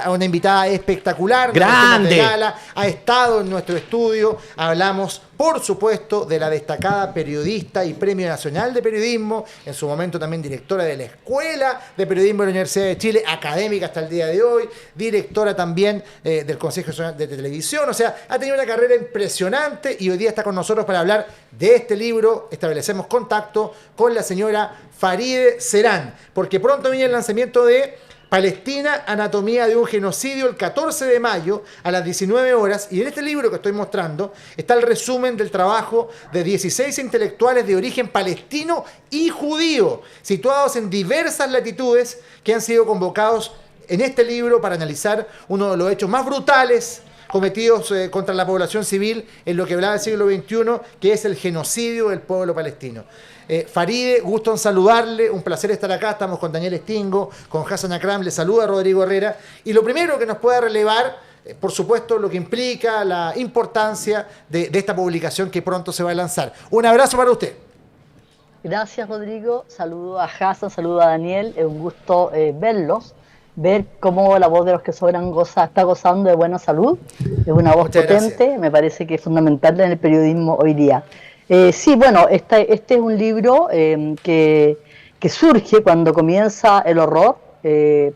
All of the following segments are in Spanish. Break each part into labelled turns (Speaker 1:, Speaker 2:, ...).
Speaker 1: a una invitada espectacular.
Speaker 2: ¡Grande!
Speaker 1: Ha estado en nuestro estudio. Hablamos, por supuesto, de la destacada periodista y Premio Nacional de Periodismo, en su momento también directora de la Escuela de Periodismo de la Universidad de Chile, académica hasta el día de hoy, directora también del Consejo Nacional de Televisión. O sea, ha tenido una carrera impresionante y hoy día está con nosotros para hablar de este libro. Establecemos contacto con la señora Farideh Serán, porque pronto viene el lanzamiento de Palestina, anatomía de un genocidio, el 14 de mayo a las 19 horas. Y en este libro que estoy mostrando está el resumen del trabajo de 16 intelectuales de origen palestino y judío, situados en diversas latitudes, que han sido convocados en este libro para analizar uno de los hechos más brutales cometidos contra la población civil en lo que hablaba del siglo XXI, que es el genocidio del pueblo palestino. Farideh, gusto en saludarle, un placer estar acá. Estamos con Daniel Stingo, con Hassan Akram, le saluda Rodrigo Herrera. Y lo primero que nos pueda relevar, por supuesto, lo que implica la importancia de esta publicación que pronto se va a lanzar. Un abrazo para usted.
Speaker 3: Gracias, Rodrigo. Saludo a Hassan, saludo a Daniel. Es un gusto verlos, ver cómo la voz de los que sobran está gozando de buena salud. Es una voz potente, me parece que es fundamental en el periodismo hoy día. Sí, bueno, este es un libro que surge cuando comienza el horror,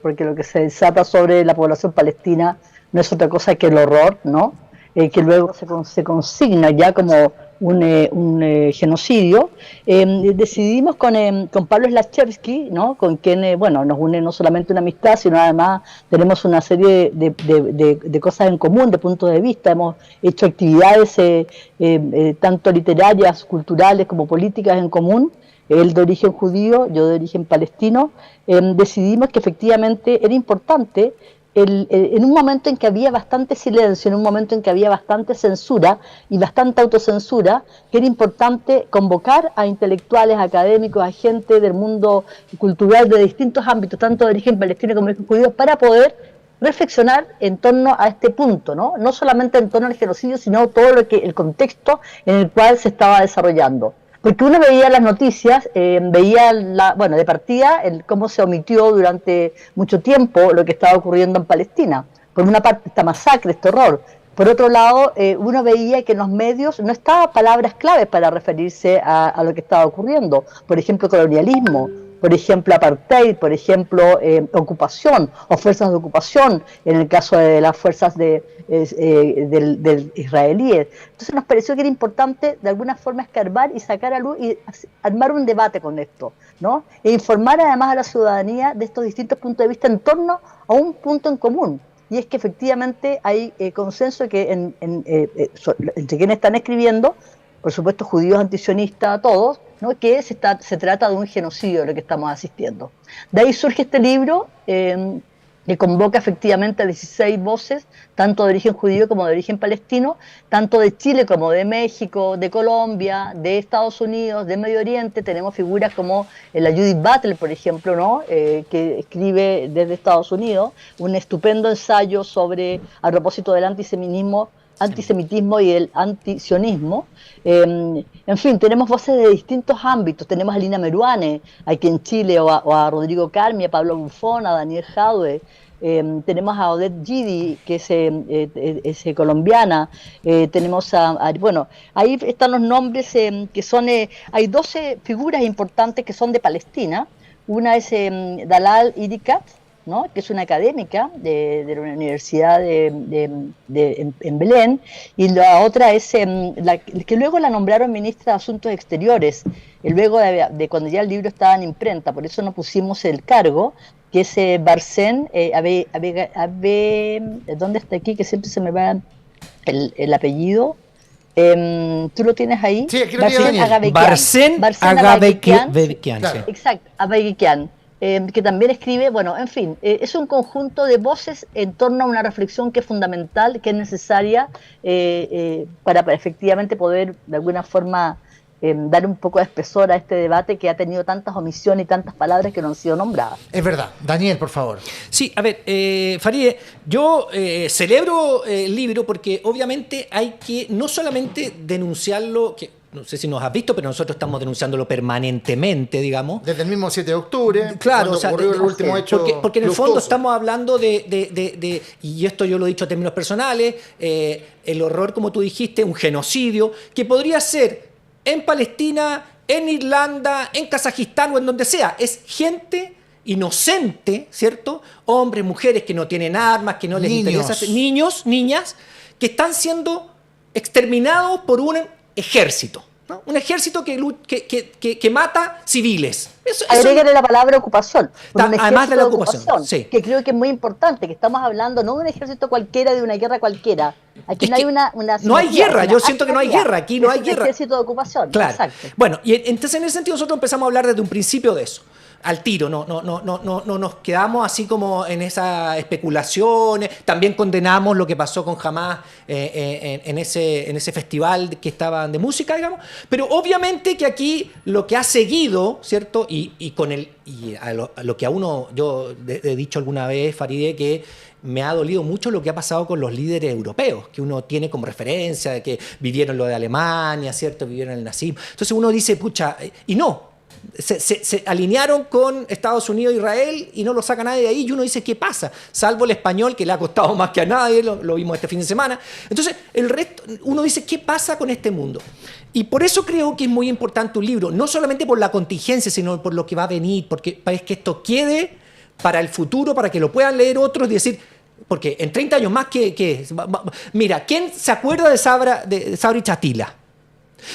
Speaker 3: porque lo que se desata sobre la población palestina no es otra cosa que el horror, ¿no? Que luego se consigna ya como un genocidio. Decidimos con Pablo Slachevsky, ¿no? Con quien bueno, nos une no solamente una amistad, sino además tenemos una serie de cosas en común, de puntos de vista. Hemos hecho actividades tanto literarias, culturales como políticas en común. Él de origen judío, yo de origen palestino. Decidimos que efectivamente era importante, en un momento en que había bastante silencio, en un momento en que había bastante censura y bastante autocensura, que era importante convocar a intelectuales, académicos, a gente del mundo cultural de distintos ámbitos, tanto de origen palestino como de origen judío, para poder reflexionar en torno a este punto, no solamente en torno al genocidio, sino todo el contexto en el cual se estaba desarrollando. Porque uno veía las noticias, veía, de partida, cómo se omitió durante mucho tiempo lo que estaba ocurriendo en Palestina. Por una parte, esta masacre, este horror. Por otro lado, uno veía que en los medios no estaban palabras claves para referirse a lo que estaba ocurriendo. Por ejemplo, colonialismo, por ejemplo, apartheid, por ejemplo, ocupación o fuerzas de ocupación, en el caso de las fuerzas del israelíes. Entonces nos pareció que era importante de alguna forma escarbar y sacar a luz y armar un debate con esto, ¿no? E informar además a la ciudadanía de estos distintos puntos de vista en torno a un punto en común. Y es que efectivamente hay consenso que entre quienes están escribiendo, por supuesto judíos antisionistas, todos, ¿no? Que se trata de un genocidio lo que estamos asistiendo. De ahí surge este libro que convoca efectivamente a 16 voces, tanto de origen judío como de origen palestino, tanto de Chile como de México, de Colombia, de Estados Unidos, de Medio Oriente. Tenemos figuras como la Judith Butler, por ejemplo, ¿no? Que escribe desde Estados Unidos un estupendo ensayo a propósito del antisemitismo y el antisionismo. En fin, tenemos voces de distintos ámbitos. Tenemos a Lina Meruane, aquí en Chile, o a Rodrigo Carmi, a Pablo Bufón, a Daniel Jadwe. Tenemos a Odette Gidi, que es colombiana. Tenemos bueno, ahí están los nombres que son, hay 12 figuras importantes que son de Palestina. Una es Dalal Irikat, ¿no? Que es una académica de la Universidad en Belén, y la otra es que luego la nombraron ministra de Asuntos Exteriores, luego de cuando ya el libro estaba en imprenta, por eso no pusimos el cargo, que es Barcén, ¿dónde está aquí? Que siempre se me va el apellido. ¿Tú lo tienes ahí?
Speaker 1: Sí, aquí lo tiene.
Speaker 2: Barcén Agabekian.
Speaker 1: Claro.
Speaker 3: Exacto, Agabekian. Que también escribe, bueno, en fin, es un conjunto de voces en torno a una reflexión que es fundamental, que es necesaria para efectivamente poder de alguna forma dar un poco de espesor a este debate que ha tenido tantas omisiones y tantas palabras que no han sido nombradas.
Speaker 1: Es verdad. Daniel, por favor.
Speaker 2: Sí, a ver, Farideh, yo celebro el libro porque obviamente hay que no solamente denunciarlo, que no sé si nos has visto, pero nosotros estamos denunciándolo permanentemente, digamos.
Speaker 1: Desde el mismo 7 de octubre,
Speaker 2: claro,
Speaker 1: cuando ocurrió el último hecho
Speaker 2: porque en el
Speaker 1: luctuoso.
Speaker 2: fondo estamos hablando y esto yo lo he dicho en términos personales, el horror, como tú dijiste, un genocidio, que podría ser en Palestina, en Irlanda, en Kazajistán o en donde sea. Es gente inocente, ¿cierto? Hombres, mujeres que no tienen armas, que no les interesa. Niños, niñas, que están siendo exterminados por un ejército, ¿no? Un ejército que mata civiles.
Speaker 3: Agréguele la palabra ocupación.
Speaker 2: Además de la ocupación, sí.
Speaker 3: Que creo que es muy importante, que estamos hablando no de un ejército cualquiera, de una guerra cualquiera. Aquí no hay una
Speaker 2: no hay guerra, yo siento que no hay guerra, aquí no hay guerra.
Speaker 3: Es un ejército de ocupación,
Speaker 2: claro.
Speaker 3: Exacto.
Speaker 2: Bueno, y entonces en ese sentido nosotros empezamos a hablar desde un principio de eso. Al tiro, no nos quedamos así como en esas especulaciones. También condenamos lo que pasó con Hamás en ese festival que estaban de música, digamos. Pero obviamente que aquí lo que ha seguido, ¿cierto? Y a lo que a uno, yo he dicho alguna vez, Farideh, que me ha dolido mucho lo que ha pasado con los líderes europeos, que uno tiene como referencia, de que vivieron lo de Alemania, ¿cierto? Vivieron el nazismo. Entonces uno dice, pucha, y no. Se alinearon con Estados Unidos e Israel y no lo saca nadie de ahí, y uno dice, ¿qué pasa? Salvo el español, que le ha costado más que a nadie, lo vimos este fin de semana. Entonces, el resto, uno dice, ¿qué pasa con este mundo? Y por eso creo que es muy importante un libro, no solamente por la contingencia, sino por lo que va a venir, porque para que esto quede para el futuro, para que lo puedan leer otros y decir, porque en 30 años más, mira, ¿quién se acuerda de Sabri Chatila?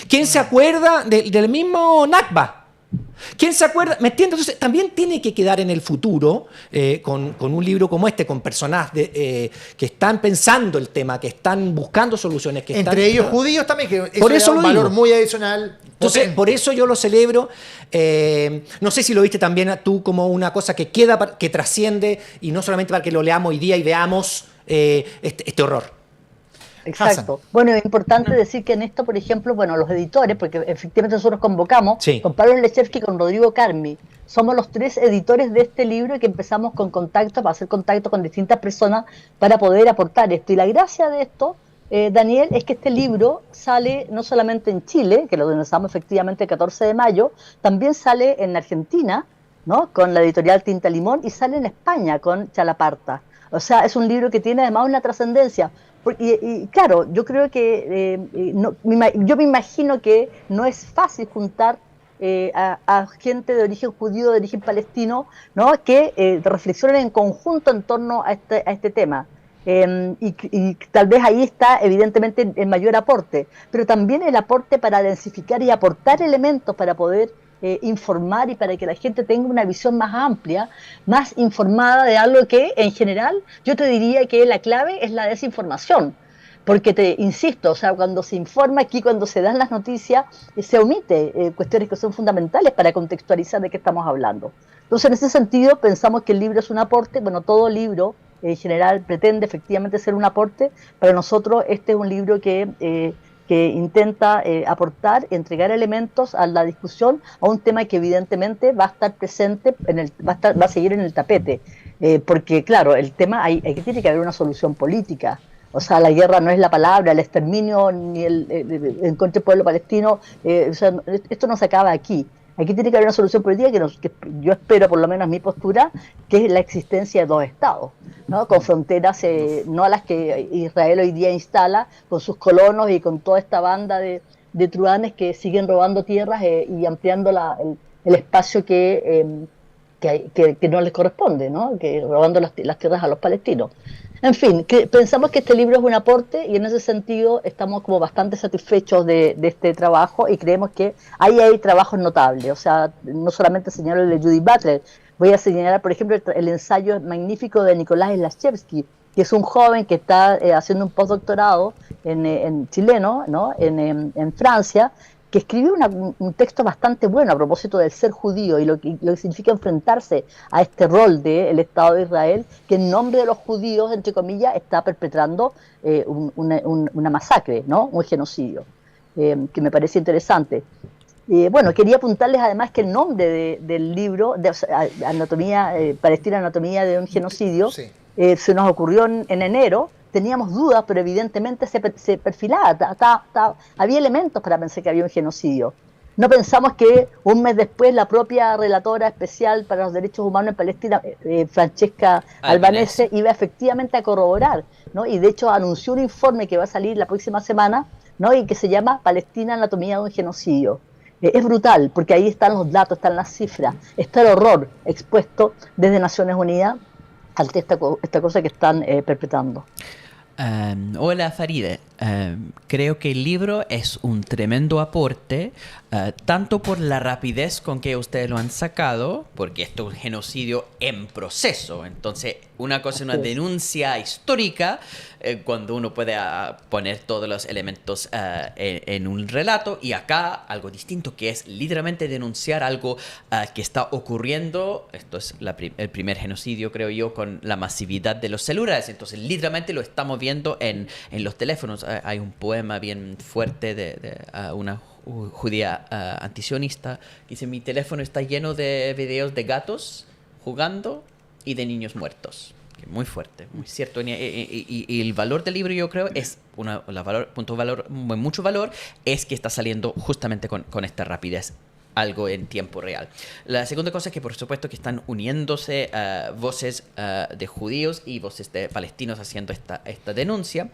Speaker 2: ¿Quién se acuerda del mismo Nakba? ¿Quién se acuerda? ¿Me entiendes? Entonces, también tiene que quedar en el futuro, con un libro como este, con personas que están pensando el tema, que están buscando soluciones.
Speaker 1: Entre ellos judíos también, que
Speaker 2: por eso
Speaker 1: es un valor muy adicional.
Speaker 2: Entonces, por eso yo lo celebro. No sé si lo viste también tú como una cosa que queda, que trasciende, y no solamente para que lo leamos hoy día y veamos este horror.
Speaker 3: Exacto. Bueno, es importante decir que en esto, por ejemplo, bueno, los editores, porque efectivamente nosotros convocamos, con Pablo Lechevsky y con Rodrigo Carmi, somos los 3 editores de este libro, y que empezamos con contacto, para hacer contacto con distintas personas para poder aportar esto. Y la gracia de esto, Daniel, es que este libro sale no solamente en Chile, que lo lanzamos efectivamente el 14 de mayo, también sale en Argentina, ¿no? Con la editorial Tinta Limón, y sale en España con Chalaparta. O sea, es un libro que tiene además una trascendencia. Y claro, yo creo que, yo me imagino que no es fácil juntar a gente de origen judío, de origen palestino, ¿no? Que reflexionen en conjunto en torno a este tema. Y tal vez ahí está evidentemente el mayor aporte, pero también el aporte para densificar y aportar elementos para poder informar, y para que la gente tenga una visión más amplia, más informada de algo que en general yo te diría que la clave es la desinformación. Porque te insisto, o sea, cuando se informa aquí, cuando se dan las noticias, se omite cuestiones que son fundamentales para contextualizar de qué estamos hablando. Entonces, en ese sentido, pensamos que el libro es un aporte. Bueno, todo libro en general pretende efectivamente ser un aporte. Para nosotros este es un libro que intenta aportar, entregar elementos a la discusión, a un tema que evidentemente va a estar presente, va a seguir en el tapete. Porque, claro, el tema tiene que haber una solución política. O sea, la guerra no es la palabra, el exterminio ni el contra el pueblo palestino. O sea, esto no se acaba aquí. Aquí tiene que haber una solución política que yo espero, por lo menos mi postura, que es la existencia de 2 estados, ¿no? Con fronteras no a las que Israel hoy día instala, con sus colonos y con toda esta banda de truanes que siguen robando tierras y ampliando el espacio que no les corresponde, ¿no? Que robando las tierras a los palestinos. En fin, pensamos que este libro es un aporte, y en ese sentido estamos como bastante satisfechos de este trabajo, y creemos que ahí hay trabajos notables. O sea, no solamente señalo el de Judith Butler, voy a señalar, por ejemplo, el ensayo magnífico de Nicolás Lachevsky, que es un joven que está haciendo un postdoctorado en chileno, ¿no? en Francia, que escribió un texto bastante bueno a propósito del ser judío y lo que significa enfrentarse a este rol del Estado de Israel, que en nombre de los judíos, entre comillas, está perpetrando una masacre, ¿no? Un genocidio, que me parece interesante. Bueno, quería apuntarles además que el nombre del libro, Palestina, Anatomía de un Genocidio, sí, se nos ocurrió en enero, teníamos dudas, pero evidentemente se perfilaba, había elementos para pensar que había un genocidio. No pensamos que un mes después la propia relatora especial para los derechos humanos en Palestina, Francesca Albanese, iba efectivamente a corroborar, ¿no? Y de hecho anunció un informe que va a salir la próxima semana, ¿no? Y que se llama Palestina, anatomía de un genocidio. Es brutal, porque ahí están los datos, están las cifras, está el horror expuesto desde Naciones Unidas ante esta cosa que están perpetrando.
Speaker 4: Hola Faride, creo que el libro es un tremendo aporte, tanto por la rapidez con que ustedes lo han sacado, porque esto es un genocidio en proceso, entonces una cosa es una denuncia histórica, cuando uno puede poner todos los elementos en un relato, y acá algo distinto, que es literalmente denunciar algo que está ocurriendo. Esto es el primer genocidio, creo yo, con la masividad de los celulares, entonces literalmente lo estamos viendo en los teléfonos. Hay un poema bien fuerte de una judía antisionista que dice: mi teléfono está lleno de videos de gatos jugando y de niños muertos. Muy fuerte, muy cierto. Y el valor del libro, yo creo, es mucho valor, es que está saliendo justamente con esta rapidez, algo en tiempo real. La segunda cosa es que, por supuesto, que están uniéndose voces de judíos y voces de palestinos haciendo esta denuncia.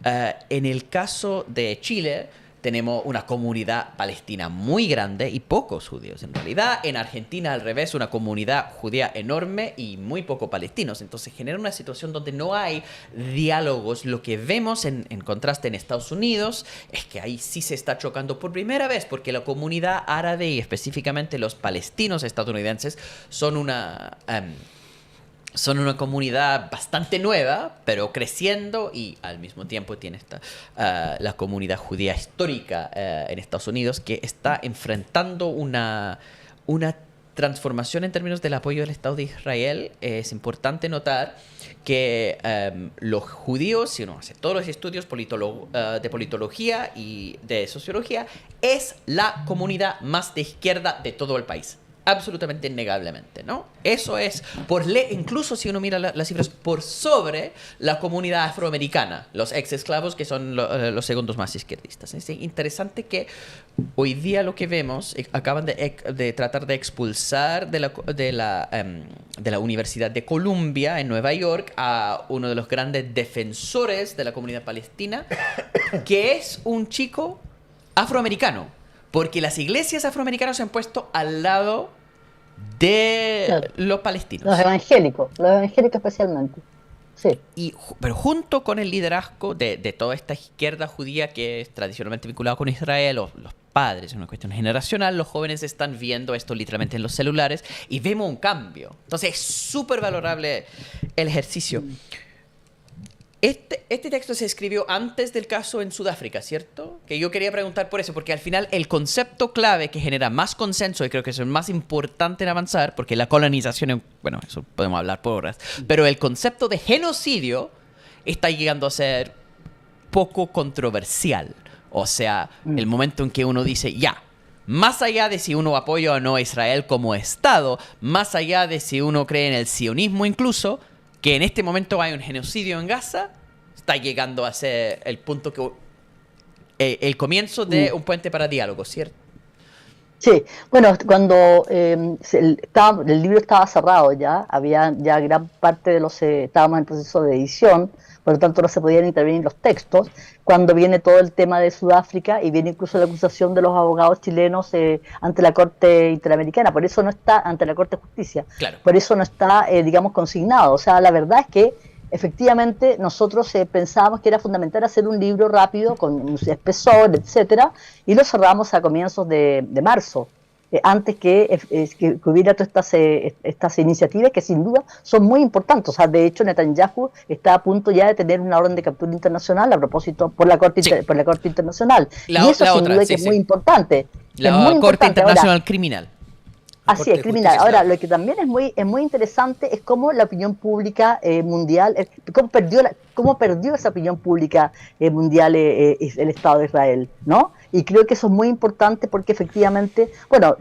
Speaker 4: En el caso de Chile, tenemos una comunidad palestina muy grande y pocos judíos. En realidad, en Argentina, al revés, una comunidad judía enorme y muy pocos palestinos. Entonces, genera una situación donde no hay diálogos. Lo que vemos en contraste en Estados Unidos es que ahí sí se está chocando por primera vez, porque la comunidad árabe y específicamente los palestinos estadounidenses son una comunidad bastante nueva, pero creciendo, y al mismo tiempo tiene la comunidad judía histórica en Estados Unidos, que está enfrentando una transformación en términos del apoyo del Estado de Israel. Es importante notar que los judíos, si uno hace todos los estudios de politología y de sociología, es la comunidad más de izquierda de todo el país. Absolutamente innegablemente, ¿no? Eso es, incluso si uno mira las cifras, por sobre la comunidad afroamericana, los ex esclavos, que son los segundos más izquierdistas. Es interesante que hoy día lo que vemos, acaban de tratar de expulsar de la Universidad de Columbia en Nueva York a uno de los grandes defensores de la comunidad palestina, que es un chico afroamericano. Porque las iglesias afroamericanas se han puesto al lado de los palestinos.
Speaker 3: Los evangélicos especialmente. Sí.
Speaker 4: Pero junto con el liderazgo de toda esta izquierda judía que es tradicionalmente vinculada con Israel, los padres, es una cuestión generacional, los jóvenes están viendo esto literalmente en los celulares y vemos un cambio. Entonces es súper valorable el ejercicio. Este texto se escribió antes del caso en Sudáfrica, ¿cierto? Que yo quería preguntar por eso, porque al final el concepto clave que genera más consenso, y creo que es el más importante en avanzar, porque la colonización, bueno, eso podemos hablar por horas, pero el concepto de genocidio está llegando a ser poco controversial. O sea, el momento en que uno dice, ya, más allá de si uno apoya o no a Israel como Estado, más allá de si uno cree en el sionismo incluso, que en este momento hay un genocidio en Gaza, está llegando a ser el punto que el comienzo de un puente para diálogo, ¿cierto?
Speaker 3: Sí, bueno, cuando el libro estaba cerrado ya, había ya gran parte de estábamos en proceso de edición, por lo tanto no se podían intervenir los textos, cuando viene todo el tema de Sudáfrica y viene incluso la acusación de los abogados chilenos ante la Corte Interamericana, por eso no está, ante la Corte de Justicia,
Speaker 4: claro.
Speaker 3: Por eso no está, digamos, consignado. O sea, la verdad es que efectivamente nosotros pensábamos que era fundamental hacer un libro rápido, con un espesor, etcétera, y lo cerramos a comienzos de marzo. Antes que hubiera todas estas iniciativas que sin duda son muy importantes. O sea, de hecho Netanyahu está a punto ya de tener una orden de captura internacional a propósito por la Corte Internacional. Y eso sin duda que es muy importante.
Speaker 4: La Corte Internacional Criminal.
Speaker 3: Así es, criminal. Ahora, lo que también es muy interesante es cómo la opinión pública mundial, cómo perdió esa opinión pública mundial el Estado de Israel, ¿no? Y creo que eso es muy importante porque efectivamente, bueno,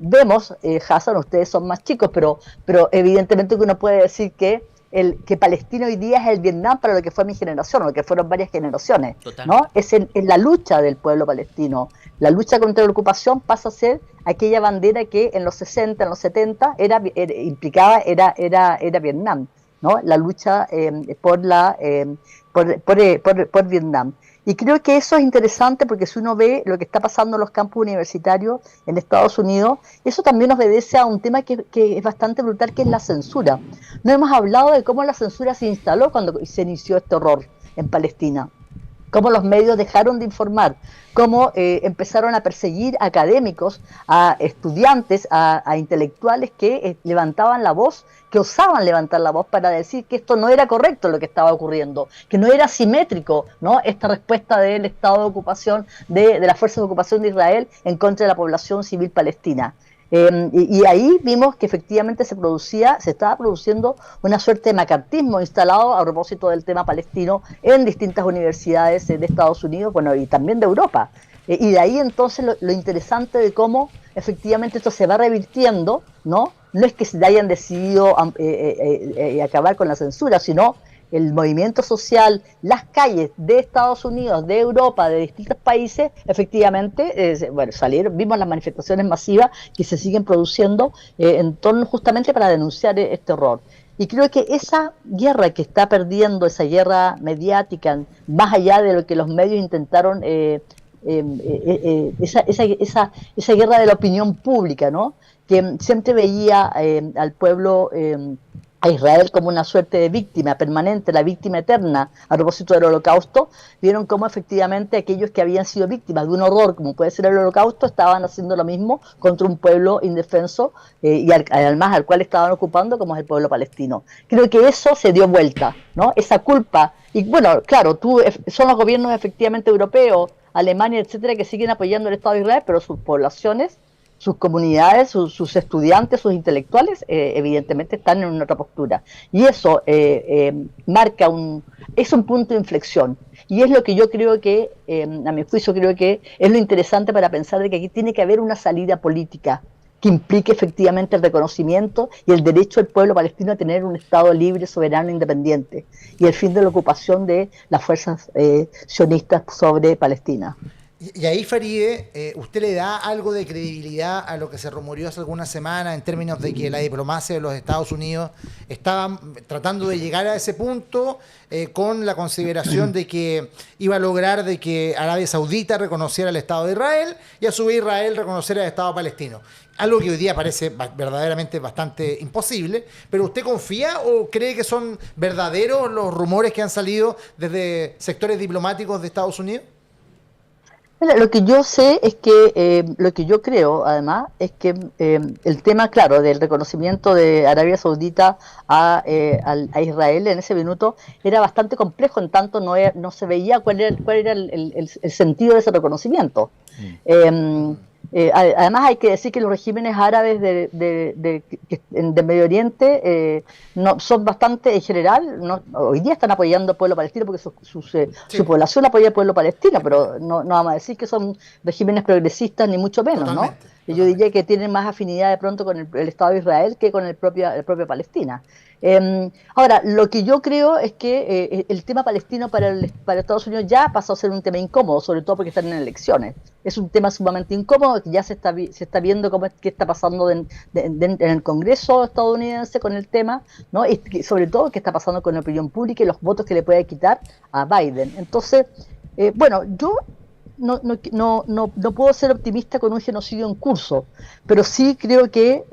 Speaker 3: vemos, Hassan, ustedes son más chicos, pero evidentemente que uno puede decir que que Palestina hoy día es el Vietnam para lo que fue mi generación, o lo que fueron varias generaciones,
Speaker 4: Totalmente.
Speaker 3: ¿no? Es en la lucha del pueblo palestino. La lucha contra la ocupación pasa a ser aquella bandera que en los 60, en los 70 era Vietnam, ¿no? La lucha por Vietnam. Y creo que eso es interesante porque si uno ve lo que está pasando en los campus universitarios en Estados Unidos, eso también obedece a un tema que es bastante brutal, que es la censura. No hemos hablado de cómo la censura se instaló cuando se inició este horror en Palestina, cómo los medios dejaron de informar, cómo empezaron a perseguir a académicos, a estudiantes, a intelectuales que levantaban la voz, que osaban levantar la voz para decir que esto no era correcto lo que estaba ocurriendo, que no era simétrico, ¿no? Esta respuesta del Estado de ocupación, de las fuerzas de ocupación de Israel en contra de la población civil palestina. Y ahí vimos que efectivamente se estaba produciendo una suerte de macartismo instalado a propósito del tema palestino en distintas universidades de Estados Unidos, bueno, y también de Europa. Y de ahí entonces lo interesante de cómo efectivamente esto se va revirtiendo, ¿no? No es que se hayan decidido acabar con la censura, sino el movimiento social, las calles de Estados Unidos, de Europa, de distintos países, efectivamente, vimos las manifestaciones masivas que se siguen produciendo en torno justamente para denunciar este horror. Y creo que esa guerra que está perdiendo, esa guerra mediática, más allá de lo que los medios intentaron, esa guerra de la opinión pública, ¿no? Que siempre veía al pueblo, a Israel como una suerte de víctima permanente, la víctima eterna a propósito del Holocausto, vieron cómo efectivamente aquellos que habían sido víctimas de un horror como puede ser el Holocausto estaban haciendo lo mismo contra un pueblo indefenso y además al cual estaban ocupando, como es el pueblo palestino. Creo que eso se dio vuelta, ¿no? Esa culpa, y bueno, claro, son los gobiernos efectivamente europeos, Alemania, etcétera, que siguen apoyando el Estado de Israel, pero sus poblaciones, sus comunidades, sus estudiantes, sus intelectuales, evidentemente están en una otra postura. Y eso es un punto de inflexión. Y es lo que yo creo que, a mi juicio, creo que es lo interesante para pensar de que aquí tiene que haber una salida política que implique efectivamente el reconocimiento y el derecho del pueblo palestino a tener un Estado libre, soberano e independiente, y el fin de la ocupación de las fuerzas sionistas sobre Palestina.
Speaker 1: Y ahí, Farideh, ¿usted le da algo de credibilidad a lo que se rumoreó hace algunas semanas en términos de que la diplomacia de los Estados Unidos estaba tratando de llegar a ese punto con la consideración de que iba a lograr de que Arabia Saudita reconociera el Estado de Israel y a su vez Israel reconociera el Estado palestino? Algo que hoy día parece verdaderamente bastante imposible, pero ¿usted confía o cree que son verdaderos los rumores que han salido desde sectores diplomáticos de Estados Unidos?
Speaker 3: Mira, lo que yo sé es que, lo que yo creo además, es que el tema, claro, del reconocimiento de Arabia Saudita a Israel en ese minuto era bastante complejo, en tanto no se veía cuál era el sentido de ese reconocimiento. Además hay que decir que los regímenes árabes de Medio Oriente no, son bastante, en general, hoy día están apoyando al pueblo palestino porque su población apoya al pueblo palestino, pero no vamos a decir que son regímenes progresistas ni mucho menos, totalmente, ¿no? Y yo diría que tienen más afinidad de pronto con el Estado de Israel que con el propio Palestina. Ahora, lo que yo creo es que el tema palestino para Estados Unidos ya pasó a ser un tema incómodo, sobre todo porque están en elecciones. Es un tema sumamente incómodo, que ya se está viendo qué está pasando en el Congreso estadounidense con el tema, ¿no? Y sobre todo qué está pasando con la opinión pública y los votos que le puede quitar a Biden. Entonces, bueno, yo no puedo ser optimista con un genocidio en curso, pero sí creo que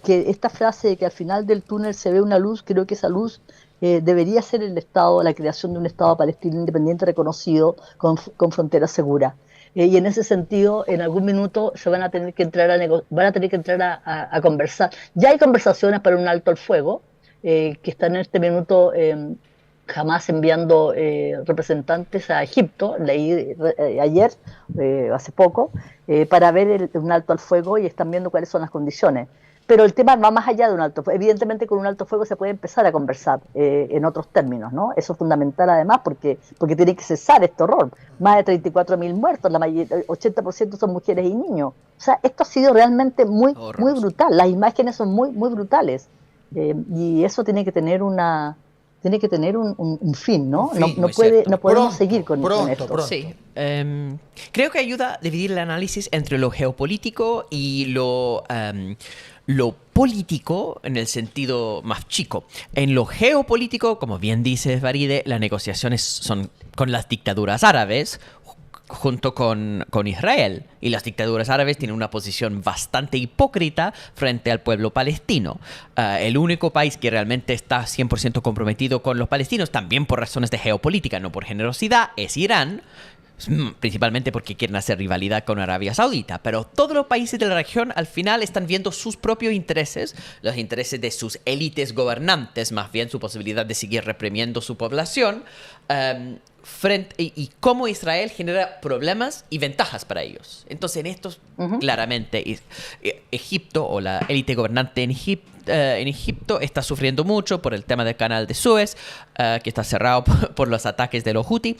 Speaker 3: esta frase de que al final del túnel se ve una luz, creo que esa luz debería ser la creación de un Estado palestino independiente reconocido con fronteras seguras. Y en ese sentido, en algún minuto se van a tener que entrar a conversar. Ya hay conversaciones para un alto al fuego, que están en este minuto jamás enviando representantes a Egipto, leí ayer, hace poco, para ver un alto al fuego y están viendo cuáles son las condiciones. Pero el tema va más allá de un alto fuego. Evidentemente con un alto fuego se puede empezar a conversar en otros términos, ¿no? Eso es fundamental además porque tiene que cesar este horror. Más de 34.000 muertos, la mayoría, 80% son mujeres y niños. O sea, esto ha sido realmente muy brutal. Las imágenes son muy brutales. Y eso tiene que tener un fin, ¿no?
Speaker 4: Un fin,
Speaker 3: No
Speaker 4: muy
Speaker 3: puede,
Speaker 4: cierto.
Speaker 3: no podemos
Speaker 1: Pronto,
Speaker 3: seguir con
Speaker 1: pronto,
Speaker 3: esto.
Speaker 1: pronto.
Speaker 4: Sí, creo que ayuda a dividir el análisis entre lo geopolítico y lo político en el sentido más chico. En lo geopolítico, como bien dice Faride, las negociaciones son con las dictaduras árabes junto con Israel. Y las dictaduras árabes tienen una posición bastante hipócrita frente al pueblo palestino. El único país que realmente está 100% comprometido con los palestinos, también por razones de geopolítica, no por generosidad, es Irán. Principalmente porque quieren hacer rivalidad con Arabia Saudita, pero todos los países de la región al final están viendo sus propios intereses, los intereses de sus élites gobernantes, más bien su posibilidad de seguir reprimiendo su población, y cómo Israel genera problemas y ventajas para ellos. Entonces, en esto, claramente, Egipto o la élite gobernante en Egipto está sufriendo mucho por el tema del canal de Suez, que está cerrado por los ataques de los Houthi,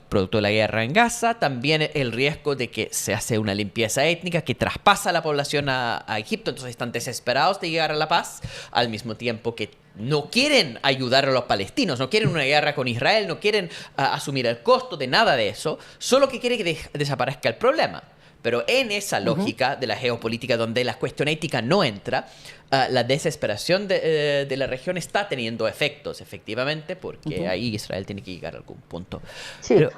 Speaker 4: producto de la guerra en Gaza. También el riesgo de que se hace una limpieza étnica que traspasa la población a Egipto. Entonces están desesperados de llegar a la paz, al mismo tiempo que no quieren ayudar a los palestinos, no quieren una guerra con Israel, no quieren asumir el costo de nada de eso, solo que quieren que desaparezca el problema. Pero en esa lógica de la geopolítica donde la cuestión ética no entra, la desesperación de la región está teniendo efectos, efectivamente, porque ahí Israel tiene que llegar a algún punto.
Speaker 3: Sí,
Speaker 4: Pero,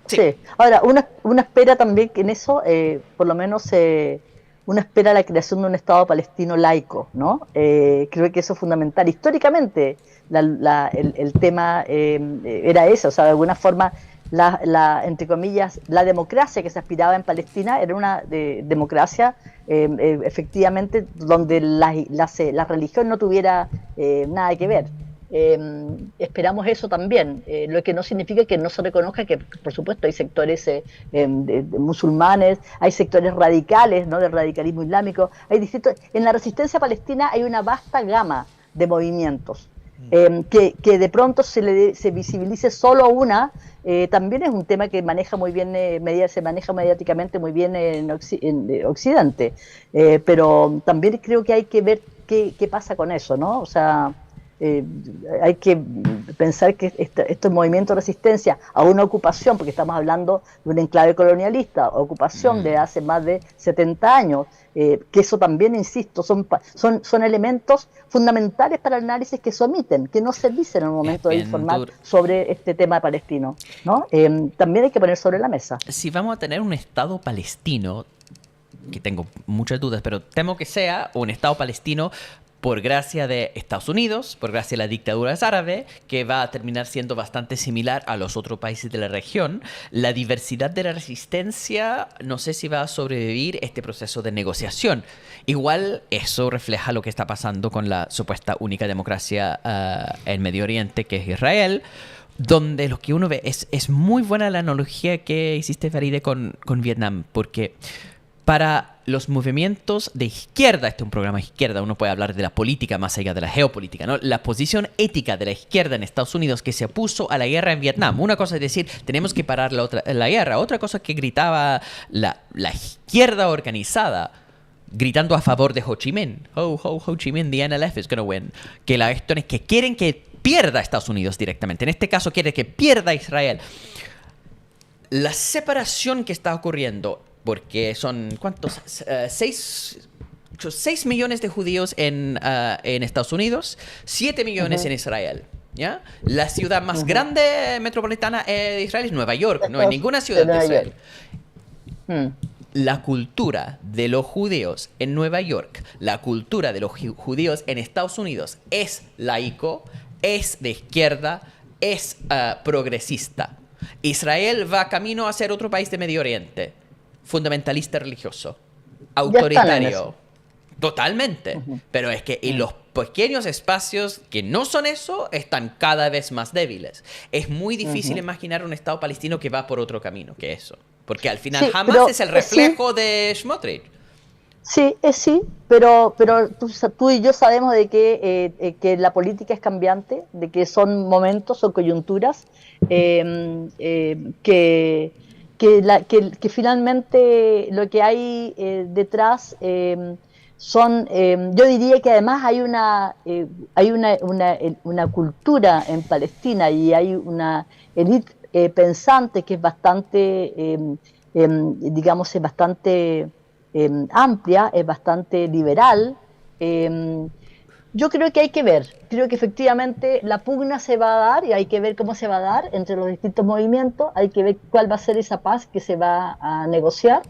Speaker 3: sí. Ahora, una espera también que en eso, por lo menos, una espera la creación de un Estado palestino laico, ¿no? Creo que eso es fundamental. Históricamente, el tema era eso, o sea, de alguna forma, entre comillas, la democracia que se aspiraba en Palestina era una democracia efectivamente donde la religión no tuviera nada que ver. Esperamos eso también, lo que no significa que no se reconozca que, por supuesto, hay sectores de musulmanes, hay sectores radicales, ¿no?, del radicalismo islámico, hay distintos. En la resistencia palestina hay una vasta gama de movimientos. Que de pronto se visibilice solo una, también es un tema que maneja muy bien, se maneja mediáticamente muy bien en Occidente, pero también creo que hay que ver qué pasa con eso, ¿no? O sea, hay que pensar que estos movimientos de resistencia a una ocupación, porque estamos hablando de un enclave colonialista, ocupación de hace más de 70 años, que eso también, insisto, son elementos fundamentales para el análisis que se omiten, que no se dicen en el momento de informar sobre este tema palestino, ¿no? También hay que poner sobre la mesa.
Speaker 4: Si vamos a tener un Estado palestino, que tengo muchas dudas, pero temo que sea un Estado palestino por gracia de Estados Unidos, por gracia de las dictaduras árabes, que va a terminar siendo bastante similar a los otros países de la región. La diversidad de la resistencia, no sé si va a sobrevivir este proceso de negociación. Igual eso refleja lo que está pasando con la supuesta única democracia en Medio Oriente, que es Israel, donde lo que uno ve es muy buena la analogía que hiciste, Faride, con Vietnam, porque para los movimientos de izquierda, este es un programa de izquierda, uno puede hablar de la política más allá de la geopolítica, ¿no? La posición ética de la izquierda en Estados Unidos que se opuso a la guerra en Vietnam. Una cosa es decir, tenemos que parar la guerra. Otra cosa es que gritaba la izquierda organizada, gritando a favor de Ho Chi Minh. Ho Chi Minh, the NLF is going to win. Que la cuestión es que quieren que pierda Estados Unidos directamente. En este caso quiere que pierda Israel. La separación que está ocurriendo, porque son, ¿cuántos? 6 millones de judíos en Estados Unidos, 7 millones en Israel, ¿ya? La ciudad más grande metropolitana de Israel es Nueva York, no hay ninguna ciudad de Israel. La cultura de los judíos en Nueva York, la cultura de los judíos en Estados Unidos es laico, es de izquierda, es progresista. Israel va camino a ser otro país de Medio Oriente, fundamentalista religioso, autoritario, totalmente. Pero es que en los pequeños espacios que no son eso, están cada vez más débiles. Es muy difícil imaginar un Estado palestino que va por otro camino que eso. Porque al final Hamas es el reflejo de Smotrich.
Speaker 3: Sí, pero tú y yo sabemos de que la política es cambiante, de que son momentos, son coyunturas, que finalmente lo que hay detrás yo diría que además hay una cultura en Palestina y hay una élite pensante que es bastante, digamos, es bastante amplia, es bastante liberal. Yo creo que hay que ver, creo que efectivamente la pugna se va a dar y hay que ver cómo se va a dar entre los distintos movimientos, hay que ver cuál va a ser esa paz que se va a negociar,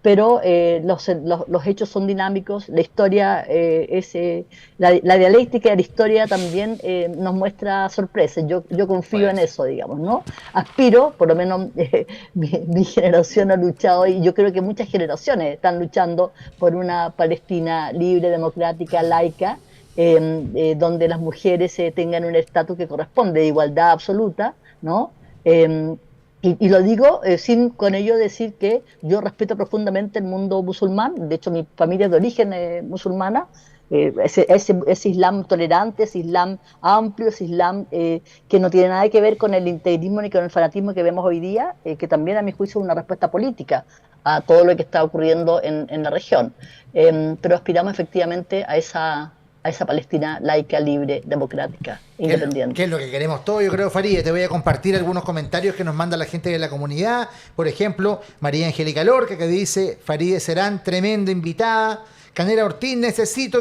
Speaker 3: pero los hechos son dinámicos, la historia la dialéctica de la historia también nos muestra sorpresas. Yo confío en eso, digamos, ¿no? Aspiro, por lo menos mi generación ha luchado y yo creo que muchas generaciones están luchando por una Palestina libre, democrática, laica, donde las mujeres tengan un estatus que corresponde, de igualdad absoluta, ¿no? Y lo digo sin con ello decir que yo respeto profundamente el mundo musulmán. De hecho, mi familia es de origen musulmana. Ese Islam tolerante, ese Islam amplio, ese Islam que no tiene nada que ver con el integrismo ni con el fanatismo que vemos hoy día, que también a mi juicio es una respuesta política a todo lo que está ocurriendo en la región. Pero aspiramos efectivamente a esa Palestina laica, libre, democrática, independiente.
Speaker 1: ¿Qué es lo que queremos todos? Yo creo, Farideh, te voy a compartir algunos comentarios que nos manda la gente de la comunidad. Por ejemplo, María Angélica Lorca, que dice: Farideh Serán, tremenda invitada. Canela Ortiz,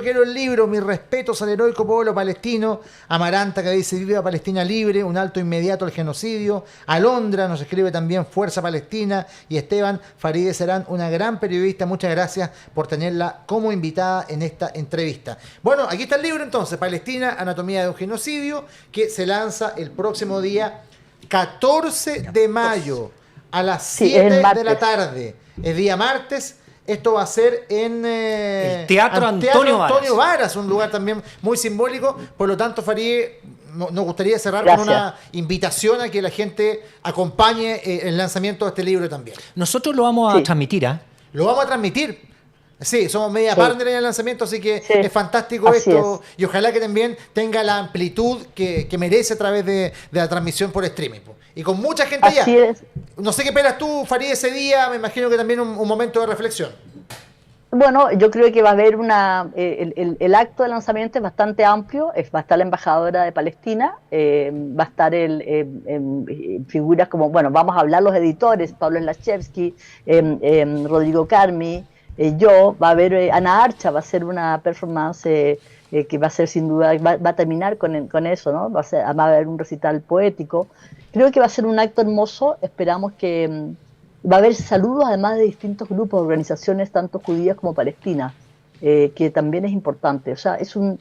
Speaker 1: quiero el libro, mis respetos al heroico pueblo palestino. Amaranta, que dice: viva Palestina libre, un alto inmediato al genocidio. Alondra nos escribe también: Fuerza Palestina. Y Esteban: Farideh Serán, una gran periodista, muchas gracias por tenerla como invitada en esta entrevista. Bueno, aquí está el libro entonces: Palestina, anatomía de un genocidio, que se lanza el próximo día 14 de mayo a las 7 de la tarde. Es día martes. Esto va a ser en
Speaker 2: el Teatro Antonio
Speaker 1: Varas, un lugar también muy simbólico. Por lo tanto, Farideh, nos gustaría cerrar con una invitación a que la gente acompañe el lanzamiento de este libro también.
Speaker 2: Nosotros lo vamos a transmitir, ¿eh?
Speaker 1: Lo vamos a transmitir. Sí, somos media partner en el lanzamiento, así que es fantástico
Speaker 3: así
Speaker 1: esto. Y ojalá que también tenga la amplitud que merece a través de la transmisión por streaming. Y con mucha gente allá.
Speaker 3: Así es.
Speaker 1: No sé qué esperas tú, Farideh, ese día. Me imagino que también un momento de reflexión.
Speaker 3: Bueno, yo creo que va a haber el acto de lanzamiento es bastante amplio. Va a estar la embajadora de Palestina, va a estar figuras como, bueno, vamos a hablar los editores, Pablo Slachevsky, Rodrigo Carmi, va a haber Ana Archa, va a ser una performance que va a ser sin duda, va a terminar con eso, ¿no? Va a haber un recital poético. Creo que va a ser un acto hermoso. Esperamos que va a haber saludos además de distintos grupos, organizaciones, tanto judías como palestinas, que también es importante. O sea, es un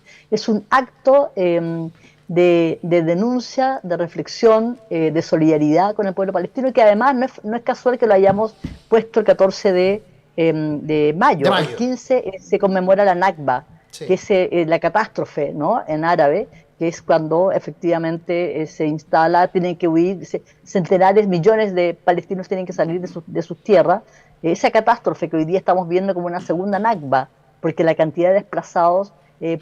Speaker 3: acto de denuncia, de reflexión, de solidaridad con el pueblo palestino, que además no es casual que lo hayamos puesto el 14 de mayo. El 15 se conmemora la Nakba, que es la catástrofe, ¿no?, en árabe, que es cuando efectivamente se instala, tienen que huir, centenares, millones de palestinos tienen que salir de sus tierras. Esa catástrofe que hoy día estamos viendo como una segunda Nakba, porque la cantidad de desplazados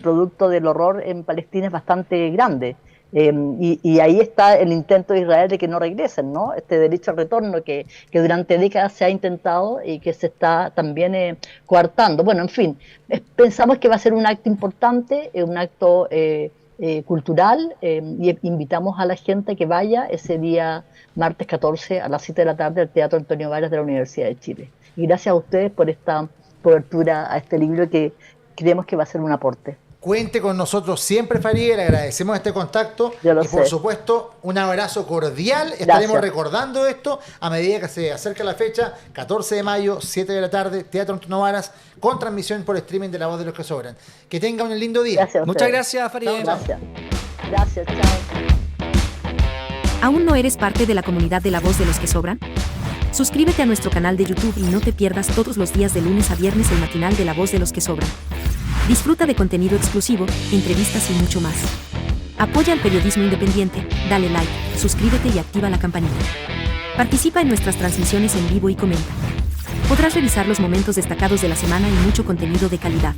Speaker 3: producto del horror en Palestina es bastante grande. Y ahí está el intento de Israel de que no regresen, ¿no? Este derecho al retorno que durante décadas se ha intentado y que se está también coartando. Bueno, en fin, pensamos que va a ser un acto importante, un acto cultural, y invitamos a la gente que vaya ese día martes 14 a las 7 de la tarde al Teatro Antonio Varas de la Universidad de Chile. Y gracias a ustedes por esta cobertura a este libro que creemos que va a ser un aporte.
Speaker 1: Cuente con nosotros siempre, Farideh, le agradecemos este contacto y por supuesto un abrazo cordial. Estaremos recordando esto a medida que se acerca la fecha, 14 de mayo, 7 de la tarde, Teatro Antonio Varas, con transmisión por streaming de La Voz de los que Sobran. Que tenga un lindo día.
Speaker 2: Muchas gracias, Farideh.
Speaker 3: Gracias, chao.
Speaker 5: ¿Aún no eres parte de la comunidad de La Voz de los que Sobran? Suscríbete a nuestro canal de YouTube y no te pierdas todos los días de lunes a viernes el matinal de La Voz de los que Sobran. Disfruta de contenido exclusivo, entrevistas y mucho más. Apoya al periodismo independiente, dale like, suscríbete y activa la campanita. Participa en nuestras transmisiones en vivo y comenta. Podrás revisar los momentos destacados de la semana y mucho contenido de calidad.